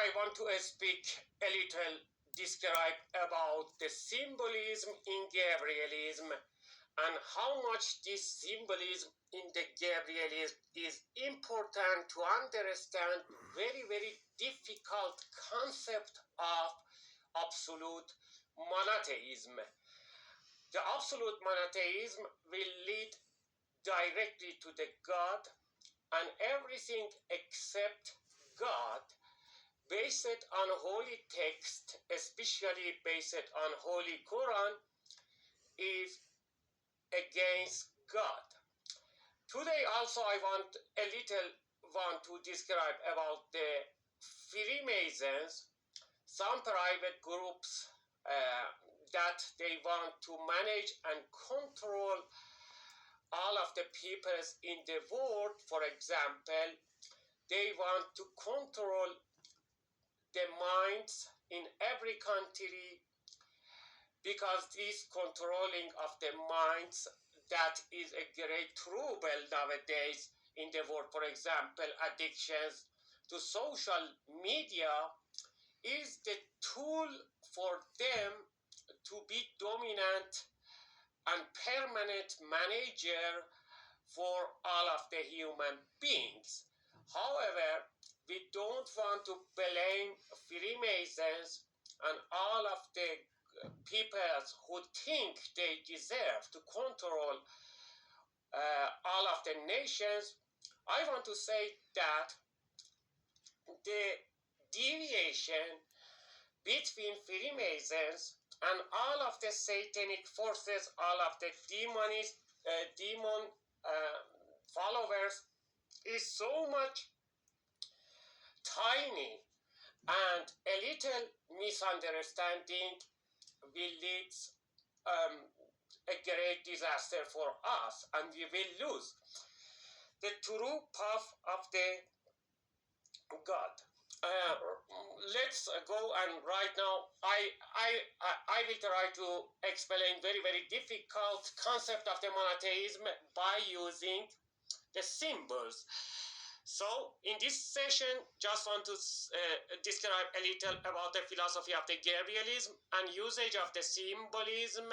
I want to speak a little, describe about the symbolism in Gabrielism and how much this symbolism in the Gabrielism is important to understand very difficult concept of absolute monotheism. The absolute monotheism will lead directly to the God, and everything except God, based on holy text, especially based on Holy Quran, is against God. Today also I want to describe about the Freemasons, some private groups that they want to manage and control all of the peoples in the world. For example, they want to control the minds in every country, because this controlling of the minds, that is a great trouble nowadays in the world. For example, addictions to social media is the tool for them to be dominant and permanent manager for all of the human beings. However, we don't want to blame Freemasons and all of the people who think they deserve to control all of the nations. I want to say that the deviation between Freemasons and all of the satanic forces, all of the demon followers, is so much tiny, and a little misunderstanding will lead a great disaster for us, and we will lose the true path of the God. Let's go, and right now I will try to explain very difficult concept of the monotheism by using the symbols. So in this session, just want to describe a little about the philosophy of the Gabrielism and usage of the symbolism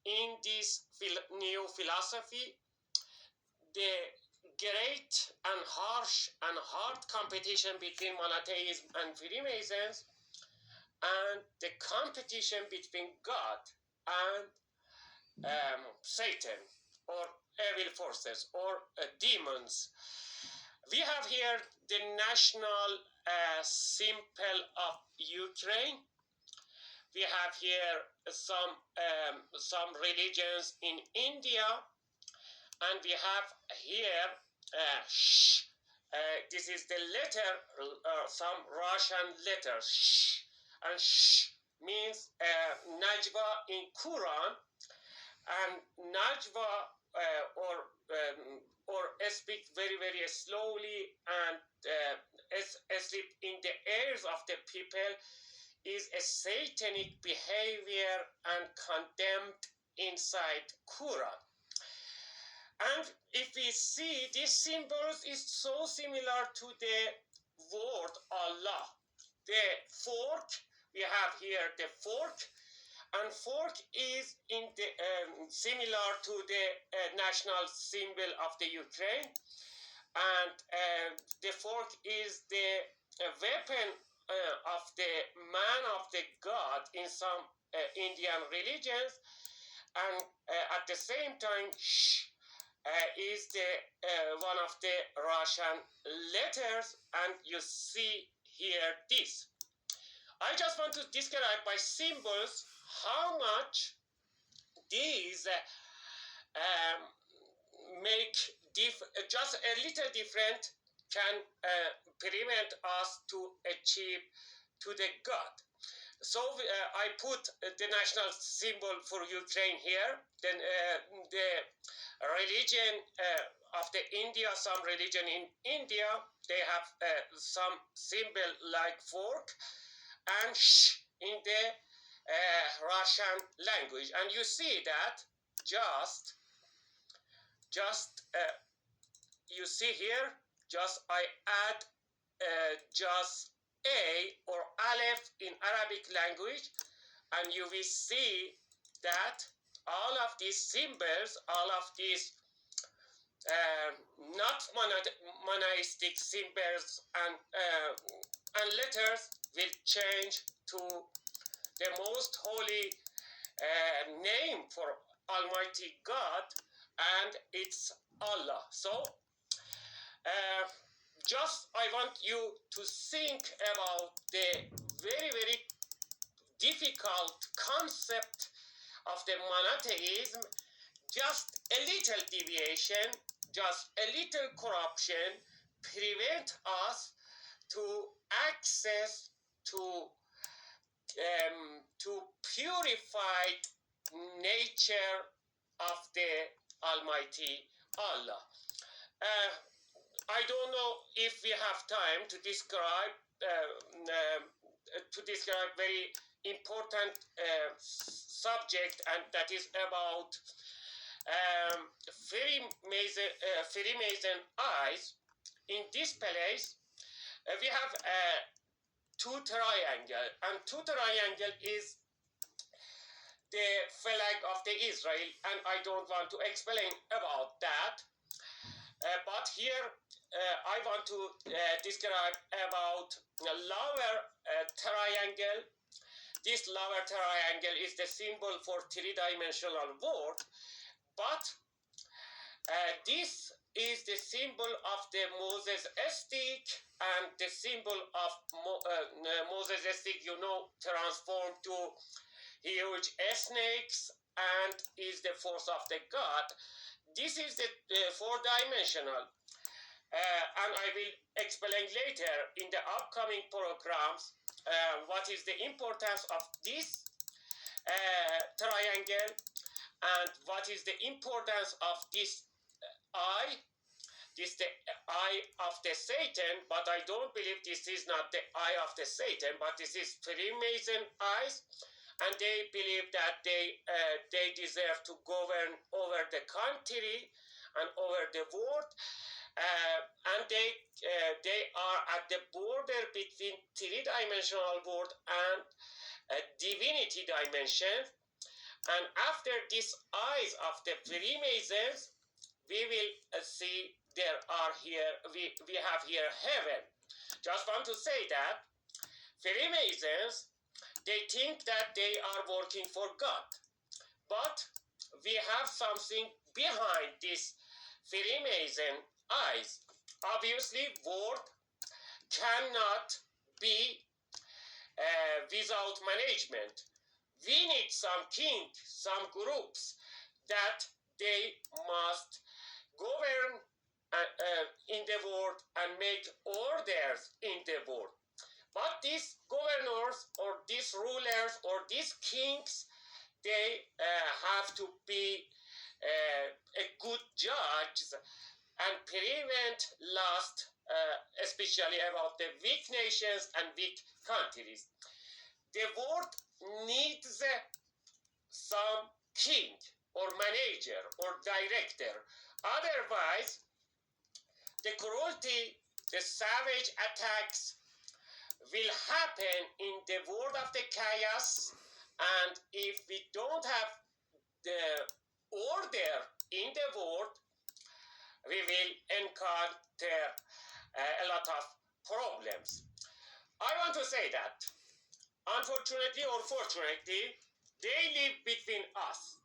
in this new philosophy. The great and harsh and hard competition between monotheism and Freemasons, and the competition between God and Satan, or evil forces, or demons. We have here the national symbol of Ukraine. We have here some religions in India, and we have here this is the letter, some Russian letters, sh, and sh means Najwa in Quran, and Najwa or speak very slowly and sleep in the ears of the people, is a satanic behavior and condemned inside Quran. And if we see, these symbols is so similar to the word Allah. The fork, we have here the fork, and fork is in the similar to the national symbol of the Ukraine, and the fork is the weapon of the man of the God in some Indian religions, and at the same time is the one of the Russian letters, and you see here this. I just want to describe by symbols how much these make just a little different can prevent us to achieve to the God. So I put the national symbol for Ukraine here. Then the religion of the India, some religion in India, they have some symbol like fork and sh in the Russian language, and you see that just you see here, just I add just A or Aleph in Arabic language, and you will see that all of these symbols, all of these not monotheistic symbols and letters will change to the most holy name for Almighty God, and it's Allah. So just I want you to think about the very, very difficult concept of the monotheism. Just a little deviation, just a little corruption prevent us to access to purified nature of the Almighty Allah. I don't know if we have time to describe very important subject, and that is about Freemason eyes. In this place, we have two triangle, and two triangle is the flag of the Israel, and I don't want to explain about that. But here I want to describe about the lower triangle. This lower triangle is the symbol for three-dimensional world, but this is the symbol of the Moses stick, and the symbol of Moses stick, transformed to huge snakes and is the force of the God. This is the four-dimensional, and I will explain later in the upcoming programs what is the importance of this triangle and what is the importance of this eye. This is the eye of the Satan, but I don't believe this is not the eye of the Satan, but this is Freemason eyes, and they believe that they deserve to govern over the country and over the world, and they are at the border between three-dimensional world and divinity dimension. And after these eyes of the Freemasons, we will see we have here heaven. Just want to say that Freemasons, they think that they are working for God, but we have something behind this Freemason eyes. Obviously, world cannot be without management. We need some king, some groups that they must govern in the world and make orders in the world. But these governors or these rulers or these kings, they have to be a good judge and prevent lust, especially about the weak nations and weak countries. The world needs some king or manager or director. Otherwise, the cruelty, the savage attacks will happen in the world of the chaos, and if we don't have the order in the world, we will encounter a lot of problems. I want to say that, unfortunately or fortunately, they live between us.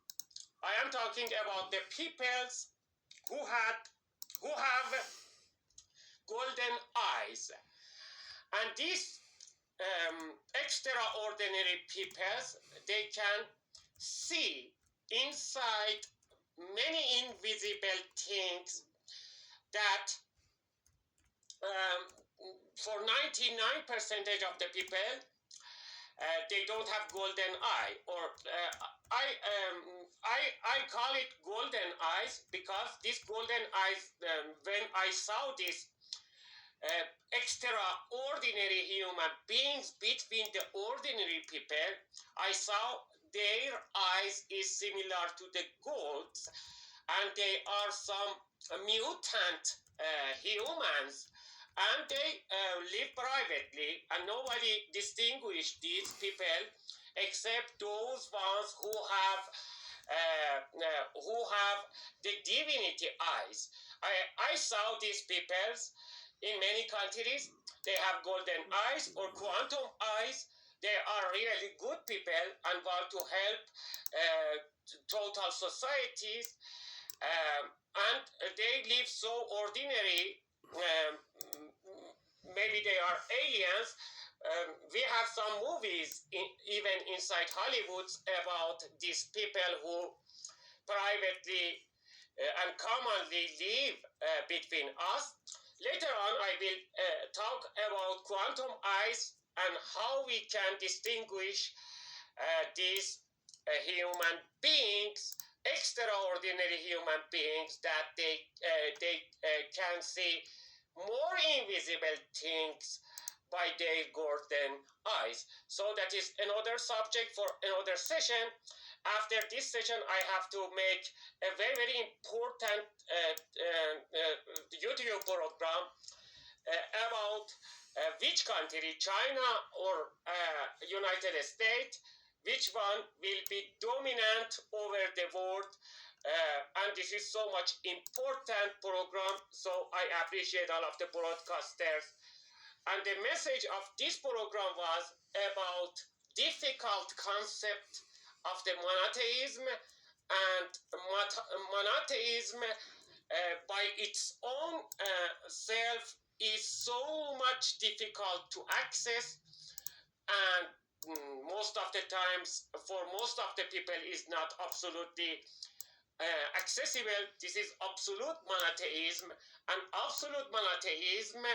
I am talking about the peoples who have golden eyes, and these extraordinary peoples, they can see inside many invisible things that for 99% of the people they don't have golden eye, or I call it golden eyes because these golden eyes, when I saw this extraordinary human beings between the ordinary people, I saw their eyes is similar to the gold's, and they are some mutant humans, and they live privately, and nobody distinguish these people except those ones who have the divinity eyes. I saw these peoples in many countries. They have golden eyes or quantum eyes. They are really good people and want to help total societies, and they live so ordinary. Maybe they are aliens. We have some movies, even inside Hollywood, about these people who privately and commonly live between us. Later on, I will talk about quantum eyes and how we can distinguish these human beings, extraordinary human beings, that they can see more invisible things by their golden eyes. So that is another subject for another session. After this session, I have to make a very, very important YouTube program about which country, China or United States, which one will be dominant over the world. And this is so much important program, so I appreciate all of the broadcasters. And the message of this program was about difficult concept of the monotheism, and monotheism by its own self is so much difficult to access, and most of the times for most of the people is not absolutely accessible. This is absolute monotheism, and absolute monotheism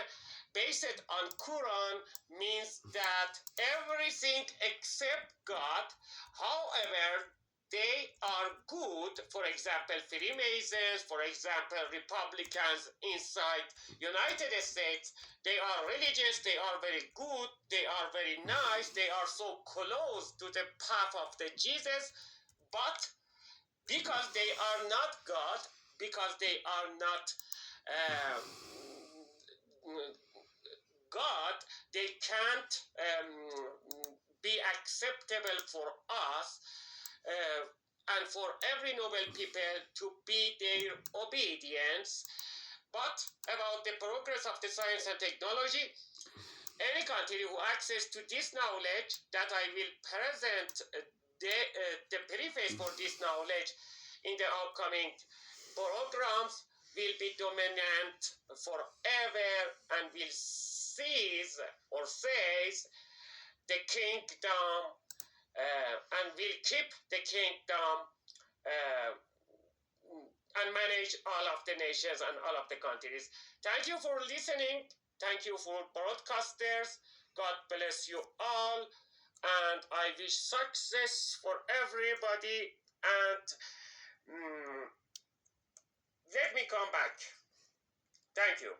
based on Quran means that everything except God. However, they are good. For example, Freemasons, for example, Republicans inside United States, they are religious, they are very good, they are very nice, they are so close to the path of the Jesus, but because they are not God, because they are not God, they can't be acceptable for us and for every noble people to be their obedience. But about the progress of the science and technology, any country who access to this knowledge that I will present the preface for this knowledge in the upcoming programs will be dominant forever and will seize or seize the kingdom and will keep the kingdom and manage all of the nations and all of the countries. Thank you for listening. Thank you for broadcasters. God bless you all. And I wish success for everybody. And let me come back. Thank you.